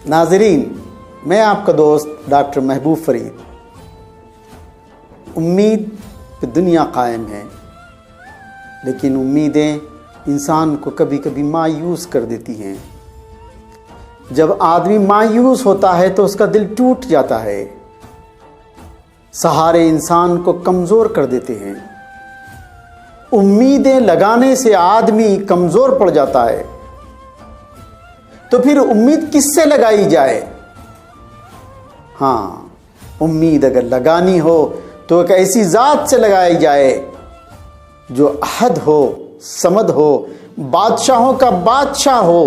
ناظرین، میں آپ کا دوست ڈاکٹر محبوب فرید۔ امید پہ دنیا قائم ہے، لیکن امیدیں انسان کو کبھی کبھی مایوس کر دیتی ہیں۔ جب آدمی مایوس ہوتا ہے تو اس کا دل ٹوٹ جاتا ہے۔ سہارے انسان کو کمزور کر دیتے ہیں۔ امیدیں لگانے سے آدمی کمزور پڑ جاتا ہے، تو پھر امید کس سے لگائی جائے؟ ہاں، امید اگر لگانی ہو تو ایک ایسی ذات سے لگائی جائے جو احد ہو، صمد ہو، بادشاہوں کا بادشاہ ہو،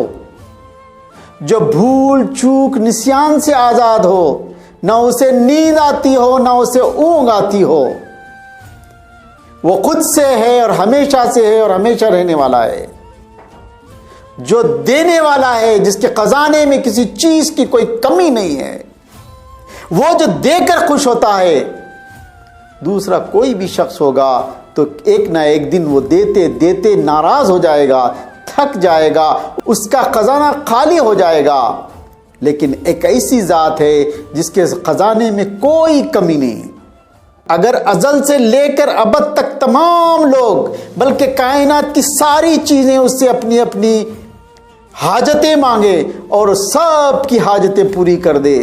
جو بھول چوک نسیان سے آزاد ہو، نہ اسے نیند آتی ہو نہ اسے اونگ آتی ہو۔ وہ خود سے ہے اور ہمیشہ سے ہے اور ہمیشہ رہنے والا ہے، جو دینے والا ہے، جس کے خزانے میں کسی چیز کی کوئی کمی نہیں ہے، وہ جو دے کر خوش ہوتا ہے۔ دوسرا کوئی بھی شخص ہوگا تو ایک نہ ایک دن وہ دیتے دیتے ناراض ہو جائے گا، تھک جائے گا، اس کا خزانہ خالی ہو جائے گا۔ لیکن ایک ایسی ذات ہے جس کے خزانے میں کوئی کمی نہیں۔ اگر ازل سے لے کر ابد تک تمام لوگ، بلکہ کائنات کی ساری چیزیں اس سے اپنی اپنی حاجتیں مانگے اور سب کی حاجتیں پوری کر دے،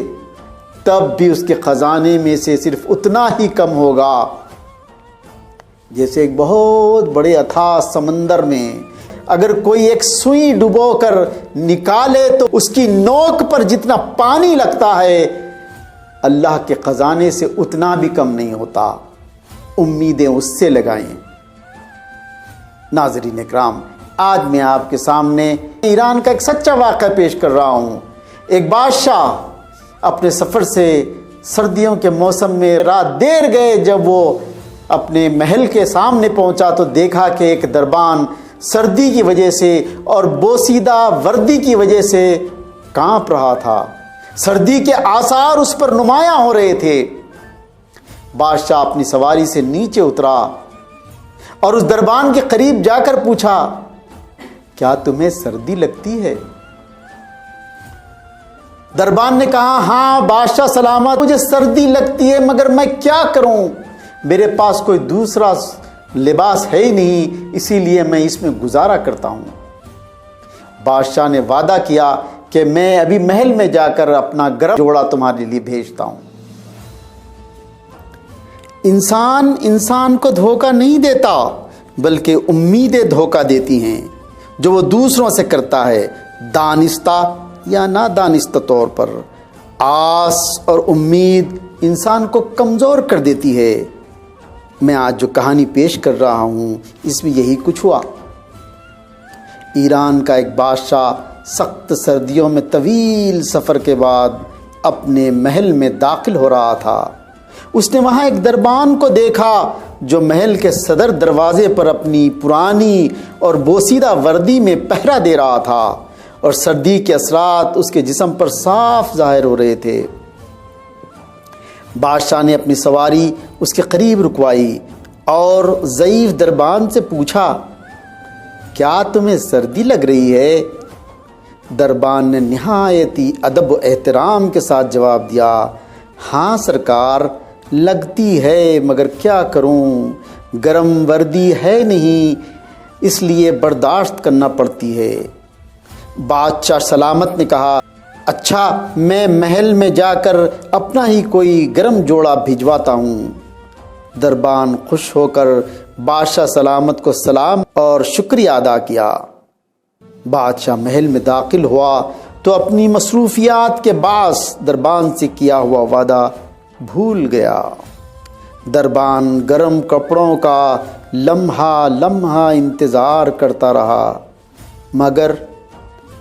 تب بھی اس کے خزانے میں سے صرف اتنا ہی کم ہوگا جیسے ایک بہت بڑے اتھاہ سمندر میں اگر کوئی ایک سوئی ڈبو کر نکالے تو اس کی نوک پر جتنا پانی لگتا ہے، اللہ کے خزانے سے اتنا بھی کم نہیں ہوتا۔ امیدیں اس سے لگائیں۔ ناظرین اکرام، آج میں آپ کے سامنے ایران کا ایک سچا واقعہ پیش کر رہا ہوں۔ ایک بادشاہ اپنے سفر سے سردیوں کے موسم میں رات دیر گئے، جب وہ اپنے محل کے سامنے پہنچا تو دیکھا کہ ایک دربان سردی کی وجہ سے اور بوسیدہ وردی کی وجہ سے کانپ رہا تھا۔ سردی کے آثار اس پر نمایاں ہو رہے تھے۔ بادشاہ اپنی سواری سے نیچے اترا اور اس دربان کے قریب جا کر پوچھا، کیا تمہیں سردی لگتی ہے؟ دربان نے کہا، ہاں بادشاہ سلامت، مجھے سردی لگتی ہے، مگر میں کیا کروں؟ میرے پاس کوئی دوسرا لباس ہے ہی نہیں، اسی لیے میں اس میں گزارا کرتا ہوں۔ بادشاہ نے وعدہ کیا کہ میں ابھی محل میں جا کر اپنا گرم جوڑا تمہارے لیے بھیجتا ہوں۔ انسان کو دھوکہ نہیں دیتا، بلکہ امیدیں دھوکہ دیتی ہیں جو وہ دوسروں سے کرتا ہے، دانستہ یا نادانستہ طور پر۔ آس اور امید انسان کو کمزور کر دیتی ہے۔ میں آج جو کہانی پیش کر رہا ہوں، اس میں یہی کچھ ہوا۔ ایران کا ایک بادشاہ سخت سردیوں میں طویل سفر کے بعد اپنے محل میں داخل ہو رہا تھا۔ اس نے وہاں ایک دربان کو دیکھا جو محل کے صدر دروازے پر اپنی پرانی اور بوسیدہ وردی میں پہرا دے رہا تھا، اور سردی کے اثرات اس کے جسم پر صاف ظاہر ہو رہے تھے۔ بادشاہ نے اپنی سواری اس کے قریب رکوائی اور ضعیف دربان سے پوچھا، کیا تمہیں سردی لگ رہی ہے؟ دربان نے نہایت ہی ادب و احترام کے ساتھ جواب دیا، ہاں سرکار، لگتی ہے، مگر کیا کروں، گرم وردی ہے نہیں، اس لیے برداشت کرنا پڑتی ہے۔ بادشاہ سلامت نے کہا، اچھا، میں محل میں جا کر اپنا ہی کوئی گرم جوڑا بھجواتا ہوں۔ دربان خوش ہو کر بادشاہ سلامت کو سلام اور شکریہ ادا کیا۔ بادشاہ محل میں داخل ہوا تو اپنی مصروفیات کے باعث دربان سے کیا ہوا وعدہ بھول گیا۔ دربان گرم کپڑوں کا لمحہ لمحہ انتظار کرتا رہا،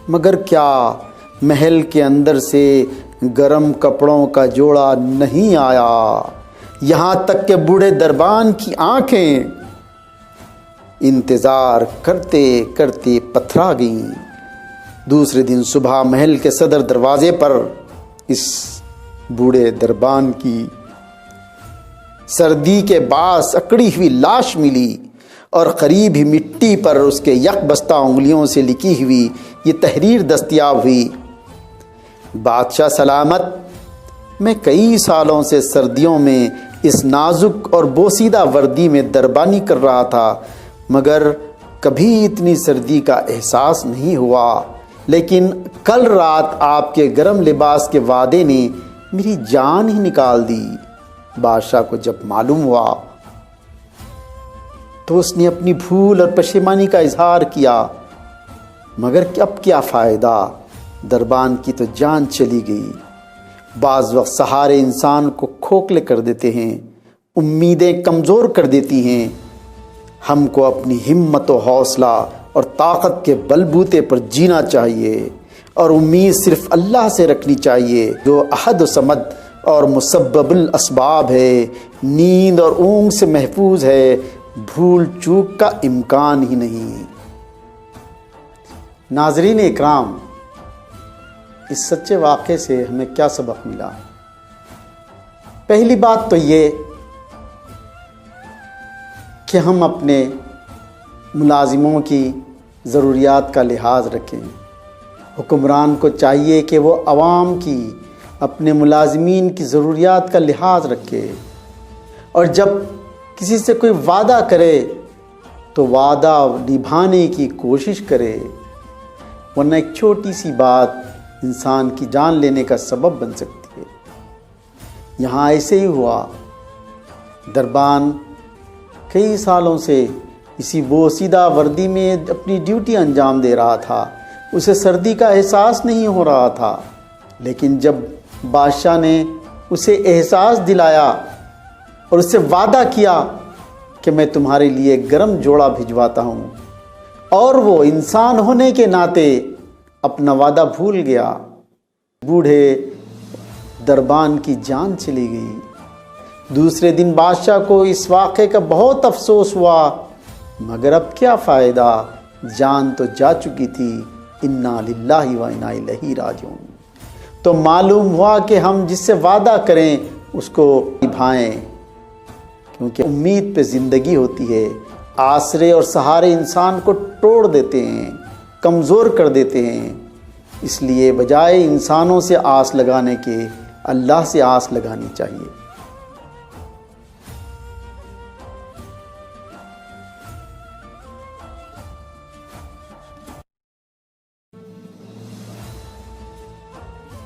مگر کیا محل کے اندر سے گرم کپڑوں کا جوڑا نہیں آیا۔ یہاں تک کہ بوڑھے دربان کی آنکھیں انتظار کرتے کرتے پتھرا گئیں۔ دوسرے دن صبح محل کے صدر دروازے پر اس بوڑھے دربان کی سردی کے باعث اکڑی ہوئی لاش ملی، اور قریب ہی مٹی پر اس کے یک بستہ انگلیوں سے لکھی ہوئی یہ تحریر دستیاب ہوئی، بادشاہ سلامت، میں کئی سالوں سے سردیوں میں اس نازک اور بوسیدہ وردی میں دربانی کر رہا تھا، مگر کبھی اتنی سردی کا احساس نہیں ہوا، لیکن کل رات آپ کے گرم لباس کے وعدے نے میری جان ہی نکال دی۔ بادشاہ کو جب معلوم ہوا تو اس نے اپنی بھول اور پشیمانی کا اظہار کیا، مگر اب کیا فائدہ، دربان کی تو جان چلی گئی۔ بعض وقت سہارے انسان کو کھوکھلے کر دیتے ہیں، امیدیں کمزور کر دیتی ہیں۔ ہم کو اپنی ہمت و حوصلہ اور طاقت کے بلبوتے پر جینا چاہیے، اور امید صرف اللہ سے رکھنی چاہیے، جو احد و صمد اور مسبب الاسباب ہے، نیند اور اونگ سے محفوظ ہے، بھول چوک کا امکان ہی نہیں۔ ناظرین اکرام، اس سچے واقعے سے ہمیں کیا سبق ملا؟ پہلی بات تو یہ کہ ہم اپنے ملازموں کی ضروریات کا لحاظ رکھیں۔ حکمران کو چاہیے کہ وہ عوام کی، اپنے ملازمین کی ضروریات کا لحاظ رکھے، اور جب کسی سے کوئی وعدہ کرے تو وعدہ نبھانے کی کوشش کرے، ورنہ ایک چھوٹی سی بات انسان کی جان لینے کا سبب بن سکتی ہے۔ یہاں ایسے ہی ہوا، دربان کئی سالوں سے اسی بوسیدہ وردی میں اپنی ڈیوٹی انجام دے رہا تھا، اسے سردی کا احساس نہیں ہو رہا تھا، لیکن جب بادشاہ نے اسے احساس دلایا اور اس سے وعدہ کیا کہ میں تمہارے لیے گرم جوڑا بھجواتا ہوں، اور وہ انسان ہونے کے ناطے اپنا وعدہ بھول گیا، بوڑھے دربان کی جان چلی گئی۔ دوسرے دن بادشاہ کو اس واقعے کا بہت افسوس ہوا، مگر اب کیا فائدہ، جان تو جا چکی تھی۔ انا للہ و انا الیہ راجعون۔ تو معلوم ہوا کہ ہم جس سے وعدہ کریں اس کو نبھائیں، کیونکہ امید پہ زندگی ہوتی ہے۔ آسرے اور سہارے انسان کو توڑ دیتے ہیں، کمزور کر دیتے ہیں، اس لیے بجائے انسانوں سے آس لگانے کے اللہ سے آس لگانی چاہیے۔